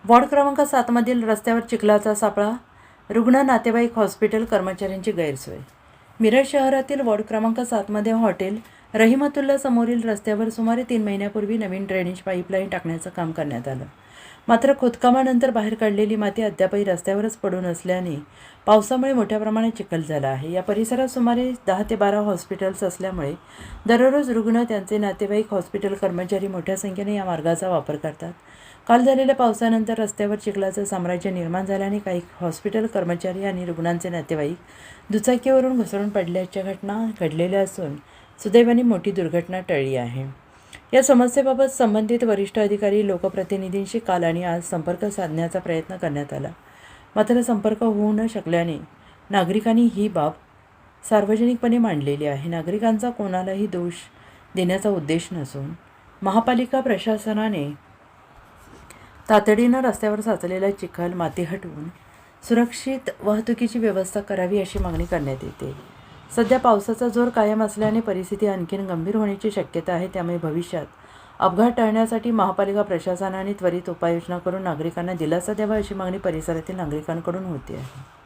Ward क्रमांक 7मधील रस्त्यावर चिखलाचा सापळा, रुग्ण नातेवाईक हॉस्पिटल कर्मचाऱ्यांची गैरसोय. मिरज शहरातील वॉर्ड क्रमांक 7मध्ये हॉटेल रहिमतुल्ला समोरील रस्त्यावर सुमारे 3 महिन्यापूर्वी नवीन ड्रेनेज पाईपलाईन टाकण्याचं काम करण्यात आलं. मात्र खोदकामानंतर बाहेर काढलेली माती अद्यापही रस्त्यावरच पडून असल्याने पावसामुळे मोठ्या प्रमाणात चिखल झाला आहे. या परिसरात सुमारे 10 ते 12 हॉस्पिटल्स असल्यामुळे दररोज रुग्ण, त्यांचे नातेवाईक, हॉस्पिटल कर्मचारी मोठ्या संख्येने या मार्गाचा वापर करतात. काल झालेल्या पावसानंतर रस्त्यावर चिखलाचं साम्राज्य निर्माण झाल्याने काही हॉस्पिटल कर्मचारी आणि रुग्णांचे नातेवाईक दुचाकीवरून घसरून पडल्याच्या घटना घडलेल्या असून सुदैवाने मोठी दुर्घटना टळली आहे. या समस्येबाबत संबंधित वरिष्ठ अधिकारी, लोकप्रतिनिधींशी काल आणि आज संपर्क साधण्याचा प्रयत्न करण्यात आला. मात्र संपर्क होऊ न शकल्याने नागरिकांनी ही बाब सार्वजनिकपणे मांडलेली आहे. नागरिकांचा कोणालाही दोष देण्याचा उद्देश नसून महापालिका प्रशासनाने तातडीनं रस्त्यावर साचलेला चिखल, माती हटवून सुरक्षित वाहतुकीची व्यवस्था करावी अशी मागणी करण्यात येते. सध्या पावसाचा जोर कायम असल्याने परिस्थिती आणखीन गंभीर होण्याची शक्यता आहे. त्यामुळे भविष्यात अपघात टाळण्यासाठी महापालिका प्रशासनाने त्वरित उपाययोजना करून नागरिकांना दिलासा द्यावा अशी मागणी परिसरातील नागरिकांकडून होते आहे.